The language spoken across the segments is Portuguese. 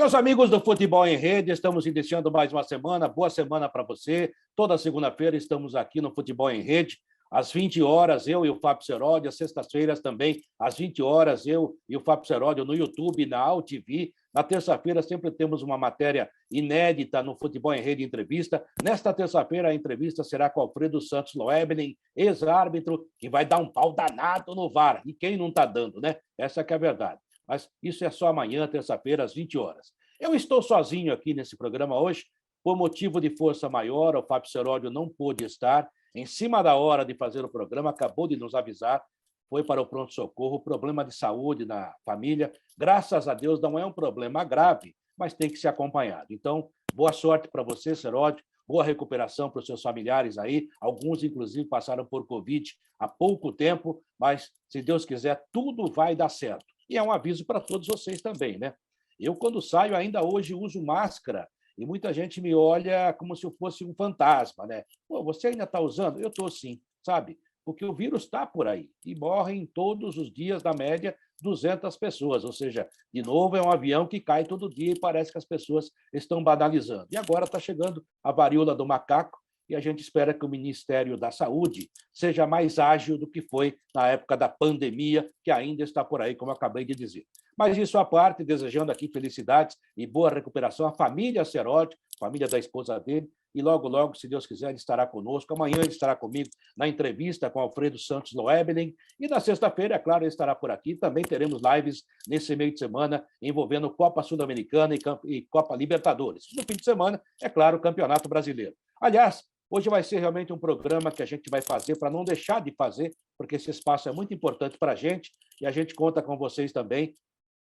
Meus amigos do Futebol em Rede, estamos iniciando mais uma semana. Boa semana para você. Toda segunda-feira estamos aqui no Futebol em Rede, às 20 horas, eu e o Fábio Seródio. Às sextas-feiras também, às 20 horas, eu e o Fábio Seródio no YouTube, na AltV. Na terça-feira sempre temos uma matéria inédita no Futebol em Rede Entrevista. Nesta terça-feira, a entrevista será com Alfredo Santos Loebnen, ex-árbitro, que vai dar um pau danado no VAR. E quem não está dando, né? Essa que é a verdade. Mas isso é só amanhã, terça-feira, às 20 horas. Eu estou sozinho aqui nesse programa hoje, por motivo de força maior. O Fábio Seródio não pôde estar. Em cima da hora de fazer o programa, acabou de nos avisar, foi para o pronto-socorro, problema de saúde na família. Graças a Deus, não é um problema grave, mas tem que ser acompanhado. Então, boa sorte para você, Seródio, boa recuperação para os seus familiares aí. Alguns, inclusive, passaram por Covid há pouco tempo, mas, se Deus quiser, tudo vai dar certo. E é um aviso para todos vocês também, né? Eu, quando saio, ainda hoje uso máscara e muita gente me olha como se eu fosse um fantasma, né? Pô, você ainda está usando? Eu estou sim, sabe? Porque o vírus está por aí e morrem todos os dias, na média, 200 pessoas. Ou seja, de novo, é um avião que cai todo dia e parece que as pessoas estão banalizando. E agora está chegando a varíola do macaco, e a gente espera que o Ministério da Saúde seja mais ágil do que foi na época da pandemia, que ainda está por aí, como eu acabei de dizer. Mas isso à parte, desejando aqui felicidades e boa recuperação à família Seródio, família da esposa dele, e logo, logo, se Deus quiser, ele estará conosco. Amanhã ele estará comigo na entrevista com Alfredo Santos Loebnen, e na sexta-feira, é claro, ele estará por aqui. Também teremos lives nesse meio de semana envolvendo Copa Sul-Americana e Copa Libertadores. No fim de semana, é claro, o Campeonato Brasileiro. Aliás, hoje vai ser realmente um programa que a gente vai fazer para não deixar de fazer, porque esse espaço é muito importante para a gente e a gente conta com vocês também.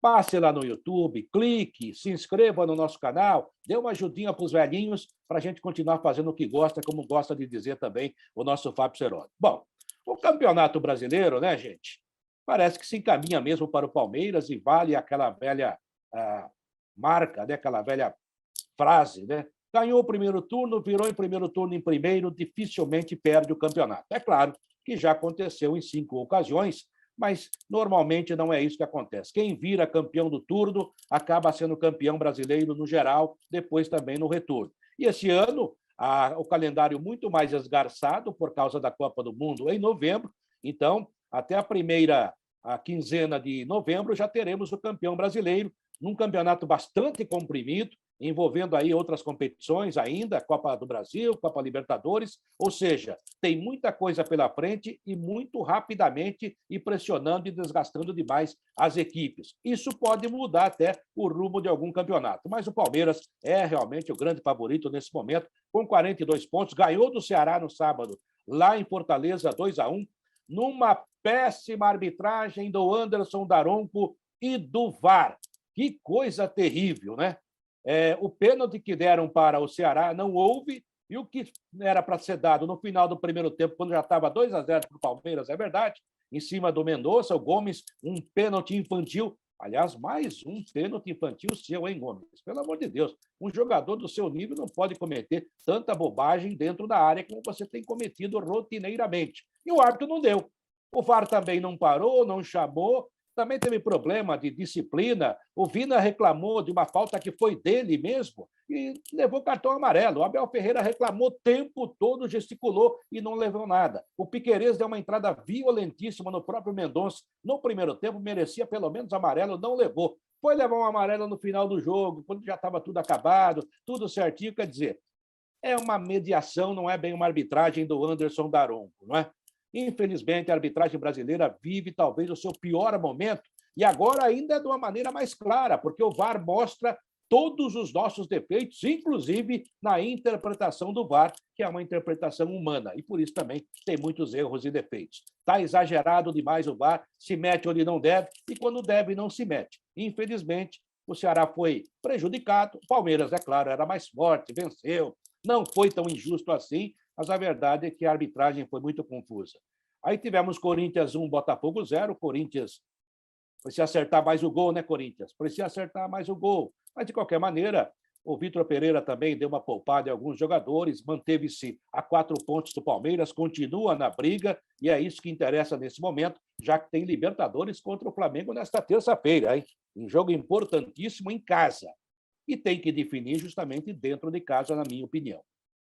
Passe lá no YouTube, clique, se inscreva no nosso canal, dê uma ajudinha para os velhinhos para a gente continuar fazendo o que gosta, como gosta de dizer também o nosso Fábio Seródio. Bom, o Campeonato Brasileiro, né, gente? Parece que se encaminha mesmo para o Palmeiras e vale aquela velha marca, né? Aquela velha frase, né? Ganhou o primeiro turno, virou em primeiro turno em primeiro, dificilmente perde o campeonato. É claro que já aconteceu em 5 ocasiões, mas normalmente não é isso que acontece. Quem vira campeão do turno acaba sendo campeão brasileiro no geral, depois também no retorno. E esse ano, o calendário muito mais esgarçado por causa da Copa do Mundo em novembro, então, até a quinzena de novembro, já teremos o campeão brasileiro, num campeonato bastante comprimido, envolvendo aí outras competições ainda, Copa do Brasil, Copa Libertadores, ou seja, tem muita coisa pela frente e muito rapidamente e pressionando e desgastando demais as equipes. Isso pode mudar até o rumo de algum campeonato, mas o Palmeiras é realmente o grande favorito nesse momento, com 42 pontos, ganhou do Ceará no sábado, lá em Fortaleza, 2-1, numa péssima arbitragem do Anderson Daronco e do VAR. Que coisa terrível, né? O pênalti que deram para o Ceará não houve, e o que era para ser dado no final do primeiro tempo, quando já estava 2-0 para o Palmeiras, é verdade, em cima do Mendonça, o Gomes, um pênalti infantil. Aliás, mais um pênalti infantil seu, hein, Gomes? Pelo amor de Deus, um jogador do seu nível não pode cometer tanta bobagem dentro da área como você tem cometido rotineiramente. E o árbitro não deu. O VAR também não parou, não chamou. Também teve problema de disciplina. O Vina reclamou de uma falta que foi dele mesmo e levou cartão amarelo. O Abel Ferreira reclamou o tempo todo, gesticulou e não levou nada. O Piquerez deu uma entrada violentíssima no próprio Mendonça. No primeiro tempo, merecia pelo menos amarelo, não levou. Foi levar um amarelo no final do jogo, quando já estava tudo acabado, tudo certinho. Quer dizer, é uma mediação, não é bem uma arbitragem do Anderson Daronco, não é? Infelizmente, a arbitragem brasileira vive talvez o seu pior momento, e agora ainda de uma maneira mais clara, porque o VAR mostra todos os nossos defeitos, inclusive na interpretação do VAR, que é uma interpretação humana, e por isso também tem muitos erros e defeitos. Está exagerado demais o VAR, se mete onde não deve, e quando deve, não se mete. Infelizmente, o Ceará foi prejudicado, o Palmeiras, é claro, era mais forte, venceu, não foi tão injusto assim, mas a verdade é que a arbitragem foi muito confusa. Aí tivemos Corinthians 1, Botafogo 0. Corinthians precisa acertar mais o gol, né, Corinthians? Precisa acertar mais o gol. Mas, de qualquer maneira, o Vitor Pereira também deu uma poupada em alguns jogadores, manteve-se a 4 pontos do Palmeiras, continua na briga, e é isso que interessa nesse momento, já que tem Libertadores contra o Flamengo nesta terça-feira, hein? Um jogo importantíssimo em casa. e tem que definir justamente dentro de casa, na minha opinião.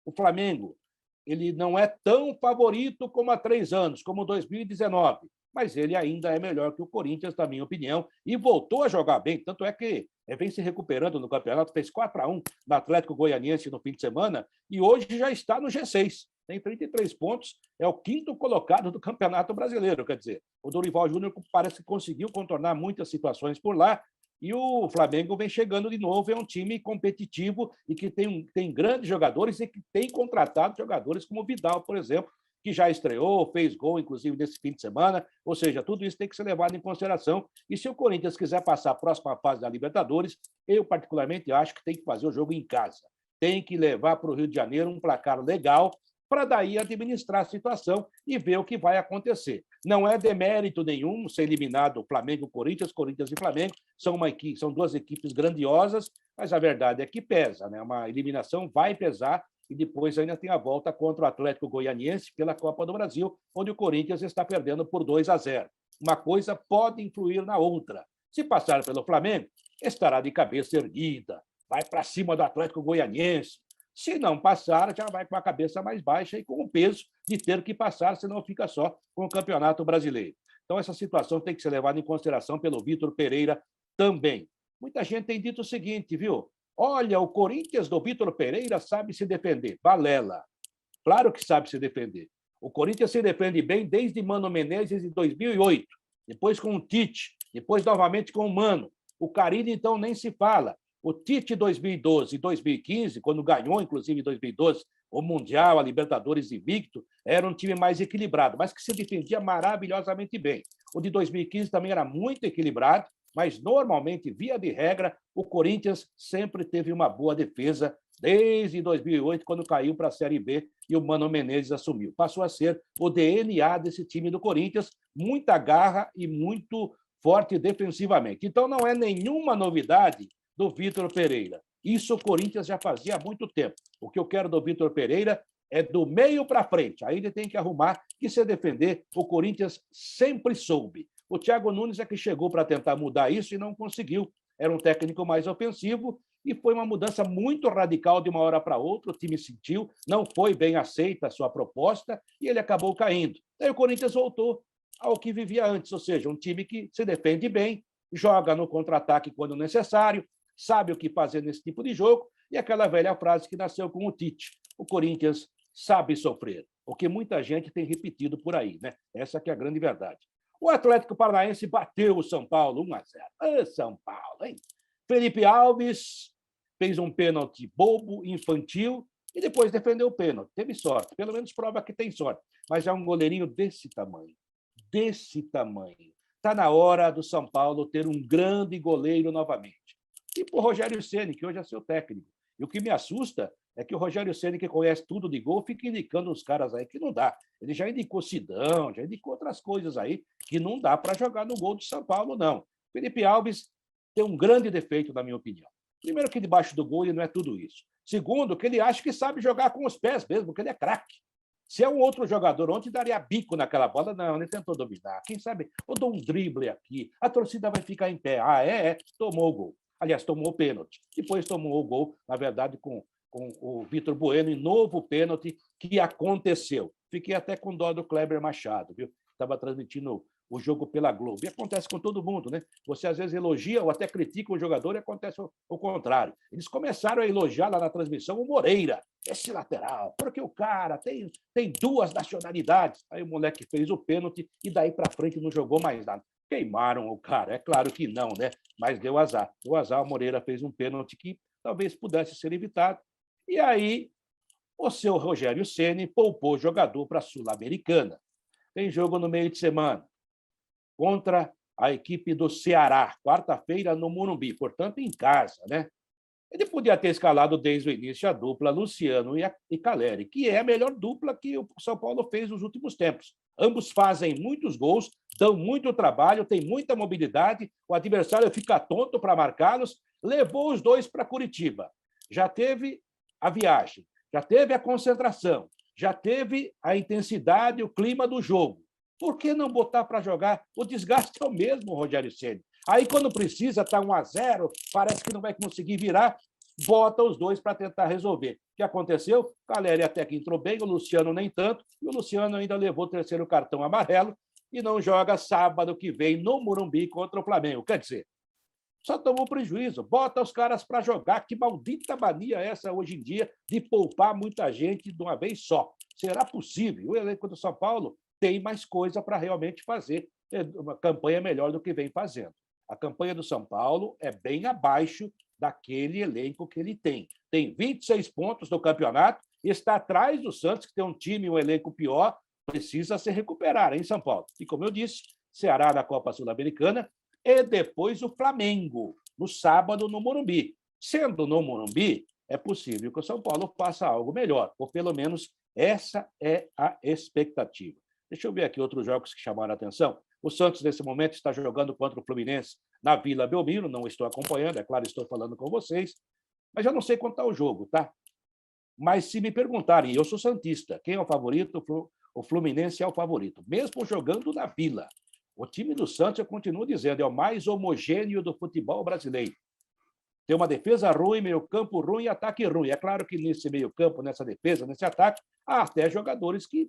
O Flamengo, ele não é tão favorito como há 3 anos, como 2019, mas ele ainda é melhor que o Corinthians, na minha opinião, e voltou a jogar bem, tanto é que vem se recuperando no campeonato, fez 4-1 no Atlético Goianiense no fim de semana, e hoje já está no G6, tem 33 pontos, é o 5º colocado do Campeonato Brasileiro, quer dizer, o Dorival Júnior parece que conseguiu contornar muitas situações por lá, e o Flamengo vem chegando de novo, é um time competitivo e que tem grandes jogadores e que tem contratado jogadores como o Vidal, por exemplo, que já estreou, fez gol, inclusive, nesse fim de semana. Ou seja, tudo isso tem que ser levado em consideração. E se o Corinthians quiser passar a próxima fase da Libertadores, eu, particularmente, acho que tem que fazer o jogo em casa. Tem que levar para o Rio de Janeiro um placar legal para daí administrar a situação e ver o que vai acontecer. Não é demérito nenhum ser eliminado Flamengo, Corinthians, Corinthians e Flamengo, são 2 equipes grandiosas, mas a verdade é que pesa, né? Uma eliminação vai pesar e depois ainda tem a volta contra o Atlético Goianiense pela Copa do Brasil, onde o Corinthians está perdendo por 2-0. Uma coisa pode influir na outra. Se passar pelo Flamengo, estará de cabeça erguida, vai para cima do Atlético Goianiense. Se não passar, já vai com a cabeça mais baixa e com o peso de ter que passar, senão fica só com o Campeonato Brasileiro. Então, essa situação tem que ser levada em consideração pelo Vitor Pereira também. Muita gente tem dito o seguinte, viu? Olha, o Corinthians do Vitor Pereira sabe se defender. Balela. Claro que sabe se defender. O Corinthians se defende bem desde Mano Menezes em 2008, depois com o Tite, depois novamente com o Mano. O Carille, então, nem se fala. O Tite 2012 e 2015, quando ganhou, inclusive em 2012, o Mundial, a Libertadores invicto, era um time mais equilibrado, mas que se defendia maravilhosamente bem. O de 2015 também era muito equilibrado, mas normalmente, via de regra, o Corinthians sempre teve uma boa defesa desde 2008, quando caiu para a Série B e o Mano Menezes assumiu. Passou a ser o DNA desse time do Corinthians, muita garra e muito forte defensivamente. Então, não é nenhuma novidade do Vitor Pereira. Isso o Corinthians já fazia há muito tempo. O que eu quero do Vitor Pereira é do meio para frente. Aí ele tem que arrumar e se defender. O Corinthians sempre soube. O Thiago Nunes é que chegou para tentar mudar isso e não conseguiu. Era um técnico mais ofensivo e foi uma mudança muito radical de uma hora para outra. O time sentiu, não foi bem aceita a sua proposta e ele acabou caindo. Aí o Corinthians voltou ao que vivia antes, ou seja, um time que se defende bem, joga no contra-ataque quando necessário, sabe o que fazer nesse tipo de jogo, e aquela velha frase que nasceu com o Tite: o Corinthians sabe sofrer, o que muita gente tem repetido por aí, né? Essa que é a grande verdade. O Atlético Paranaense bateu o São Paulo 1-0. São Paulo, hein? Felipe Alves fez um pênalti bobo, infantil, e depois defendeu o pênalti. Teve sorte, pelo menos prova que tem sorte, mas é um goleirinho desse tamanho. Desse tamanho. Está na hora do São Paulo ter um grande goleiro novamente. E para o Rogério Ceni, que hoje é seu técnico. E o que me assusta é que o Rogério Ceni, que conhece tudo de gol, fica indicando uns caras aí que não dá. Ele já indicou Sidão, já indicou outras coisas aí que não dá para jogar no gol do São Paulo, não. Felipe Alves tem um grande defeito, na minha opinião. Primeiro, que debaixo do gol ele não é tudo isso. Segundo, que ele acha que sabe jogar com os pés mesmo, que ele é craque. Se é um outro jogador, ontem daria bico naquela bola. Não, ele tentou dominar. Quem sabe eu dou um drible aqui, a torcida vai ficar em pé. Tomou o gol. Aliás, tomou o pênalti. Depois tomou o gol, na verdade, com o Vitor Bueno, em novo pênalti que aconteceu. Fiquei até com dó do Kleber Machado, viu? Estava transmitindo o jogo pela Globo. E acontece com todo mundo, né? Você às vezes elogia ou até critica o jogador e acontece o contrário. Eles começaram a elogiar lá na transmissão o Moreira, esse lateral, porque o cara tem 2 nacionalidades. Aí o moleque fez o pênalti e daí para frente não jogou mais nada. Queimaram o cara? É claro que não, né? Mas deu azar. Deu azar, o Moreira fez um pênalti que talvez pudesse ser evitado. E aí o seu Rogério Ceni poupou o jogador para a Sul-Americana. Tem jogo no meio de semana contra a equipe do Ceará, quarta-feira no Morumbi, portanto, em casa, né? Ele podia ter escalado desde o início a dupla Luciano e Caleri, que é a melhor dupla que o São Paulo fez nos últimos tempos. Ambos fazem muitos gols, dão muito trabalho, têm muita mobilidade, o adversário fica tonto para marcá-los, levou os dois para Curitiba. Já teve a viagem, já teve a concentração, já teve a intensidade, o clima do jogo. Por que não botar para jogar? O desgaste é o mesmo, Rogério Ceni. Aí, quando precisa, está 1-0, parece que não vai conseguir virar, bota os dois para tentar resolver. O que aconteceu? O Caleri até que entrou bem, o Luciano nem tanto, e o Luciano ainda levou o terceiro cartão amarelo e não joga sábado que vem no Morumbi contra o Flamengo. Quer dizer, só tomou prejuízo. Bota os caras para jogar. Que maldita mania é essa hoje em dia de poupar muita gente de uma vez só? Será possível? O elenco do São Paulo tem mais coisa para realmente fazer uma campanha melhor do que vem fazendo. A campanha do São Paulo é bem abaixo daquele elenco que ele tem. Tem 26 pontos no campeonato, está atrás do Santos, que tem um time e um elenco pior, precisa se recuperar em São Paulo. E, como eu disse, Ceará na Copa Sul-Americana e depois o Flamengo, no sábado, no Morumbi. Sendo no Morumbi, é possível que o São Paulo faça algo melhor, ou pelo menos essa é a expectativa. Deixa eu ver aqui outros jogos que chamaram a atenção. O Santos, nesse momento, está jogando contra o Fluminense na Vila Belmiro, não estou acompanhando, é claro, estou falando com vocês, mas eu não sei quanto está o jogo, tá? Mas se me perguntarem, eu sou santista, quem é o favorito? O Fluminense é o favorito, mesmo jogando na Vila. O time do Santos, eu continuo dizendo, é o mais homogêneo do futebol brasileiro. Tem uma defesa ruim, meio-campo ruim e ataque ruim. É claro que nesse meio-campo, nessa defesa, nesse ataque, há até jogadores que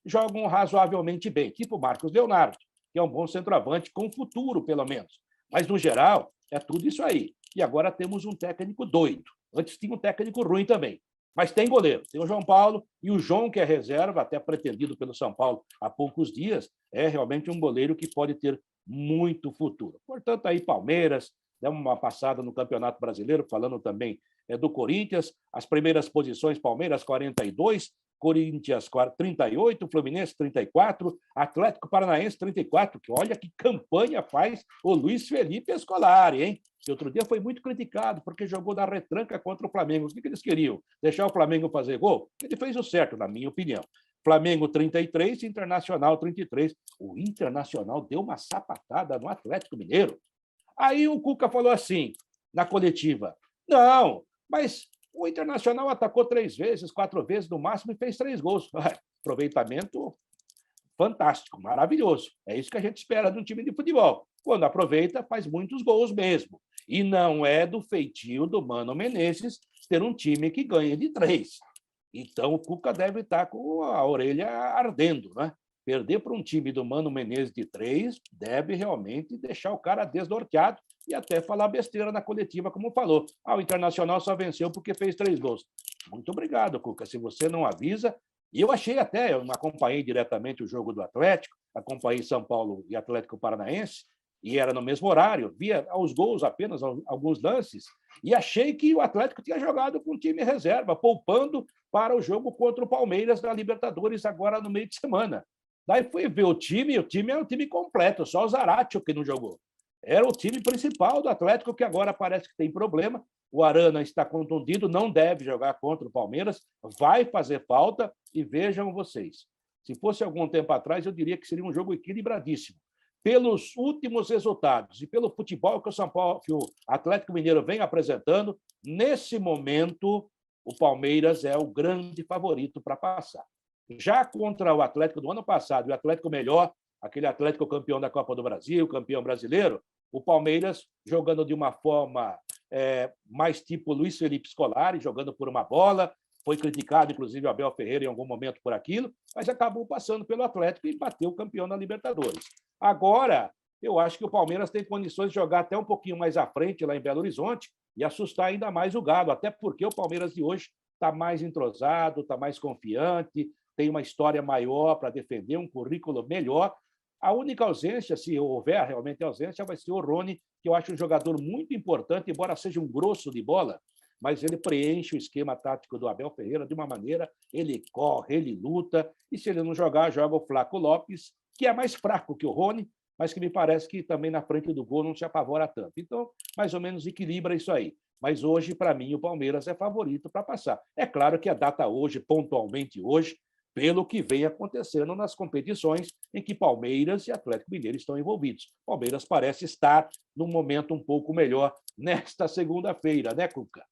jogam razoavelmente bem, tipo Marcos Leonardo, que é um bom centroavante com futuro, pelo menos. Mas, no geral, é tudo isso aí. E agora temos um técnico doido. Antes tinha um técnico ruim também. Mas tem goleiro. Tem o João Paulo e o João, que é reserva, até pretendido pelo São Paulo há poucos dias, é realmente um goleiro que pode ter muito futuro. Portanto, aí Palmeiras, dá uma passada no Campeonato Brasileiro, falando também do Corinthians, as primeiras posições, Palmeiras 42, Corinthians 38, Fluminense 34, Atlético Paranaense 34, que olha que campanha faz o Luiz Felipe Scolari, hein? Que outro dia foi muito criticado porque jogou na retranca contra o Flamengo. O que eles queriam? Deixar o Flamengo fazer gol? Ele fez o certo, na minha opinião. Flamengo 33, Internacional 33. O Internacional deu uma sapatada no Atlético Mineiro. Aí o Cuca falou assim, na coletiva, não, mas o Internacional atacou 3 vezes, 4 vezes no máximo e fez 3 gols. Aproveitamento fantástico, maravilhoso. É isso que a gente espera de um time de futebol. Quando aproveita, faz muitos gols mesmo. E não é do feitio do Mano Menezes ter um time que ganha de 3. Então, o Cuca deve estar com a orelha ardendo, né? Perder para um time do Mano Menezes de 3 deve realmente deixar o cara desnorteado e até falar besteira na coletiva, como falou. O Internacional só venceu porque fez 3 gols. Muito obrigado, Cuca. Se você não avisa... E eu achei até, eu não acompanhei diretamente o jogo do Atlético, acompanhei São Paulo e Atlético Paranaense, e era no mesmo horário, via os gols apenas, alguns lances, e achei que o Atlético tinha jogado com time reserva, poupando para o jogo contra o Palmeiras na Libertadores agora no meio de semana. Daí fui ver o time é um time completo, só o Zaratio que não jogou. Era o time principal do Atlético, que agora parece que tem problema. O Arana está contundido, não deve jogar contra o Palmeiras, vai fazer falta, e vejam vocês. Se fosse algum tempo atrás, eu diria que seria um jogo equilibradíssimo. Pelos últimos resultados e pelo futebol que o São Paulo, que o Atlético Mineiro vem apresentando, nesse momento, o Palmeiras é o grande favorito para passar. Já contra o Atlético do ano passado, o Atlético melhor, aquele Atlético campeão da Copa do Brasil, campeão brasileiro, o Palmeiras jogando de uma forma mais tipo Luiz Felipe Scolari, jogando por uma bola, foi criticado, inclusive, o Abel Ferreira em algum momento por aquilo, mas acabou passando pelo Atlético e bateu o campeão na Libertadores. Agora, eu acho que o Palmeiras tem condições de jogar até um pouquinho mais à frente, lá em Belo Horizonte, e assustar ainda mais o Galo, até porque o Palmeiras de hoje está mais entrosado, está mais confiante, tem uma história maior para defender, um currículo melhor. A única ausência, se houver realmente ausência, vai ser o Rony, que eu acho um jogador muito importante, embora seja um grosso de bola, mas ele preenche o esquema tático do Abel Ferreira de uma maneira, ele corre, ele luta, e se ele não jogar, joga o Flaco Lopes, que é mais fraco que o Rony, mas que me parece que também na frente do gol não se apavora tanto. Então, mais ou menos equilibra isso aí. Mas hoje, para mim, o Palmeiras é favorito para passar. É claro que a data hoje, pontualmente hoje, pelo que vem acontecendo nas competições em que Palmeiras e Atlético Mineiro estão envolvidos. Palmeiras parece estar num momento um pouco melhor nesta segunda-feira, né, Cuca?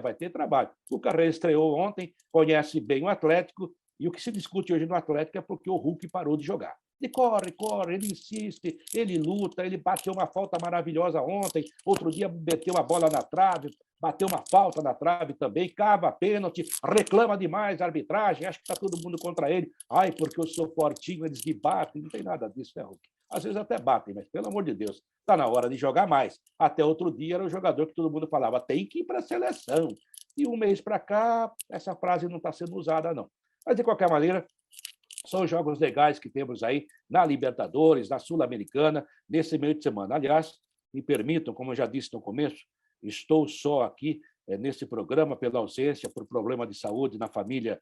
Vai ter trabalho. O Cuca reestreou ontem, conhece bem o Atlético, e o que se discute hoje no Atlético é porque o Hulk parou de jogar. Ele corre, corre, ele insiste, ele luta, ele bateu uma falta maravilhosa ontem, outro dia meteu a bola na trave, bateu uma falta na trave também, cava pênalti, reclama demais a arbitragem, acha que está todo mundo contra ele. Ai, porque eu sou fortinho, eles me batem. Não tem nada disso, né, Hulk? Às vezes até batem, mas, pelo amor de Deus, está na hora de jogar mais. Até outro dia era o jogador que todo mundo falava, tem que ir para a seleção. E um mês para cá, essa frase não está sendo usada, não. Mas, de qualquer maneira, são jogos legais que temos aí na Libertadores, na Sul-Americana, nesse meio de semana. Aliás, me permitam, como eu já disse no começo, estou só aqui nesse programa pela ausência, por problema de saúde na família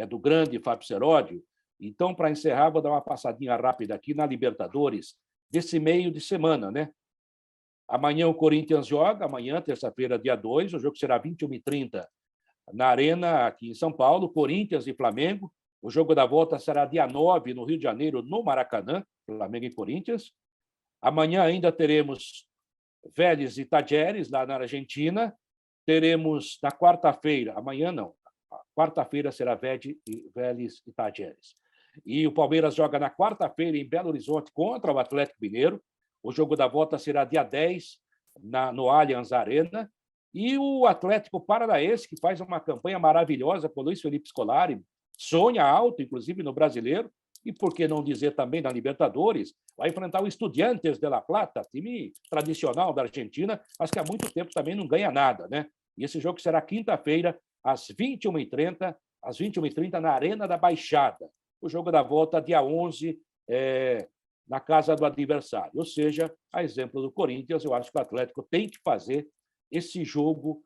do grande Fábio Seródio. Então, para encerrar, vou dar uma passadinha rápida aqui na Libertadores, desse meio de semana, né? Amanhã o Corinthians joga, amanhã, terça-feira, dia 2, o jogo será 21h30 na Arena, aqui em São Paulo, Corinthians e Flamengo. O jogo da volta será dia 9, no Rio de Janeiro, no Maracanã, Flamengo e Corinthians. Amanhã ainda teremos Vélez e Tajeres, lá na Argentina. Teremos na quarta-feira, amanhã não, quarta-feira será Vélez e Tajeres. E o Palmeiras joga na quarta-feira em Belo Horizonte contra o Atlético Mineiro. O jogo da volta será dia 10, no Allianz Arena. E o Atlético Paranaense, que faz uma campanha maravilhosa com o Luiz Felipe Scolari, sonha alto, inclusive no Brasileiro, e por que não dizer também na Libertadores, vai enfrentar o Estudiantes de La Plata, time tradicional da Argentina, mas que há muito tempo também não ganha nada, né? E esse jogo será quinta-feira, às 21h30, na Arena da Baixada. O jogo da volta, dia 11, na casa do adversário. Ou seja, a exemplo do Corinthians, eu acho que o Atlético tem que fazer esse jogo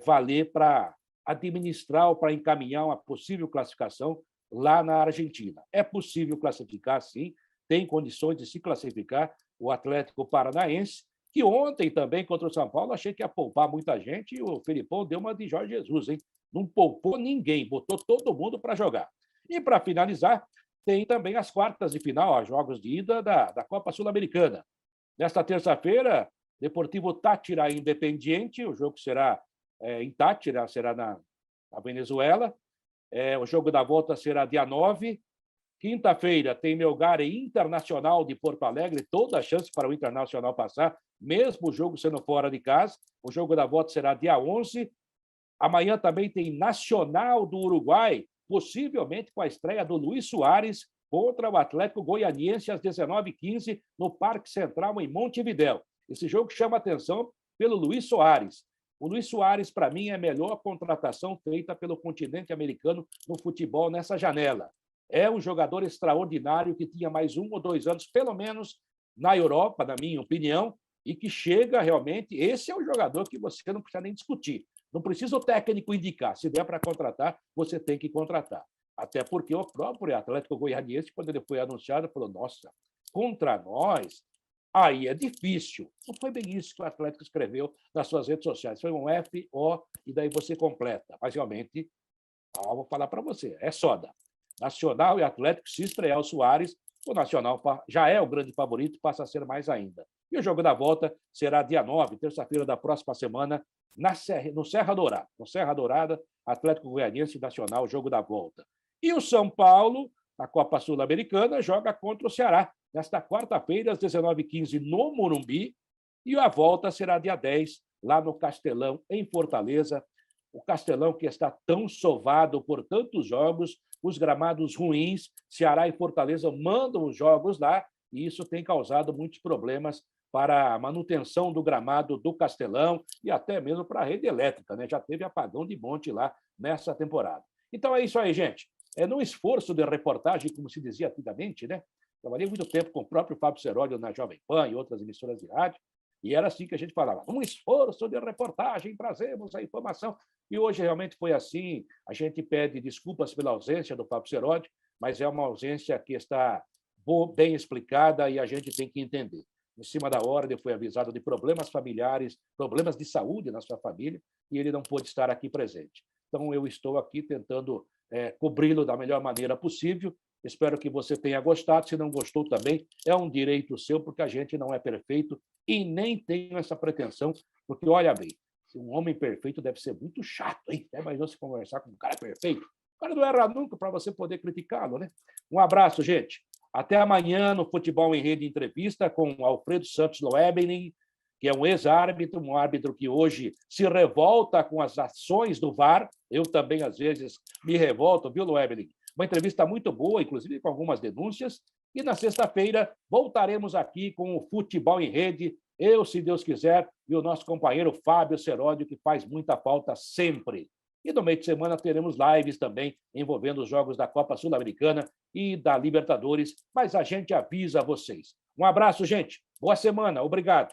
valer para administrar ou para encaminhar uma possível classificação lá na Argentina. É possível classificar, sim, tem condições de se classificar o Atlético Paranaense, que ontem também, contra o São Paulo, achei que ia poupar muita gente e o Felipão deu uma de Jorge Jesus, hein? Não poupou ninguém, botou todo mundo para jogar. E, para finalizar, tem também as quartas de final, os jogos de ida da Copa Sul-Americana. Nesta terça-feira, Deportivo Táchira e Independiente, o jogo será em Táchira, será na Venezuela. O jogo da volta será dia 9. Quinta-feira tem Melgar e Internacional de Porto Alegre, toda a chance para o Internacional passar, mesmo o jogo sendo fora de casa. O jogo da volta será dia 11. Amanhã também tem Nacional do Uruguai, possivelmente com a estreia do Luís Soares contra o Atlético Goianiense às 19h15 no Parque Central, em Montevidéu. Esse jogo chama atenção pelo Luís Soares. O Luís Soares, para mim, é a melhor contratação feita pelo continente americano no futebol nessa janela. É um jogador extraordinário que tinha mais 1 ou 2 anos, pelo menos, na Europa, na minha opinião, e que chega realmente... Esse é um jogador que você não precisa nem discutir. Não precisa o técnico indicar. Se der para contratar, você tem que contratar. Até porque o próprio Atlético Goianiense, quando ele foi anunciado, falou, nossa, contra nós... Aí é difícil. Não foi bem isso que o Atlético escreveu nas suas redes sociais. Foi um F-O e daí você completa. Mas, realmente, vou falar para você, é soda. Nacional e Atlético, se estrear o Soares, o Nacional já é o grande favorito, passa a ser mais ainda. E o jogo da volta será dia 9, terça-feira da próxima semana, no Serra Dourada. No Serra Dourada, Atlético Goianiense e Nacional, jogo da volta. E o São Paulo, na Copa Sul-Americana, joga contra o Ceará, nesta quarta-feira, às 19h15, no Morumbi, e a volta será dia 10, lá no Castelão, em Fortaleza. O Castelão que está tão sovado por tantos jogos, os gramados ruins, Ceará e Fortaleza mandam os jogos lá, e isso tem causado muitos problemas para a manutenção do gramado do Castelão e até mesmo para a rede elétrica, né? Já teve apagão de monte lá nessa temporada. Então é isso aí, gente. É num esforço de reportagem, como se dizia antigamente, né? Trabalhei muito tempo com o próprio Fábio Seródio na Jovem Pan e outras emissoras de rádio, e era assim que a gente falava, um esforço de reportagem, trazemos a informação. E hoje realmente foi assim. A gente pede desculpas pela ausência do Fábio Seródio, mas é uma ausência que está bem explicada e a gente tem que entender. Em cima da hora, ele foi avisado de problemas familiares, problemas de saúde na sua família, e ele não pôde estar aqui presente. Então, eu estou aqui tentando cobri-lo da melhor maneira possível. Espero que você tenha gostado. Se não gostou também, é um direito seu, porque a gente não é perfeito e nem tenho essa pretensão, porque, olha bem, um homem perfeito deve ser muito chato, hein? Até imaginou se conversar com um cara perfeito? O cara não erra nunca para você poder criticá-lo, né? Um abraço, gente. Até amanhã no Futebol em Rede Entrevista com Alfredo Santos Loebening, que é um ex-árbitro, um árbitro que hoje se revolta com as ações do VAR. Eu também, às vezes, me revolto, viu, Loebening? Uma entrevista muito boa, inclusive com algumas denúncias. E na sexta-feira voltaremos aqui com o Futebol em Rede, eu, se Deus quiser, e o nosso companheiro Fábio Seródio, que faz muita falta sempre. E no meio de semana teremos lives também envolvendo os jogos da Copa Sul-Americana e da Libertadores, mas a gente avisa vocês. Um abraço, gente. Boa semana. Obrigado.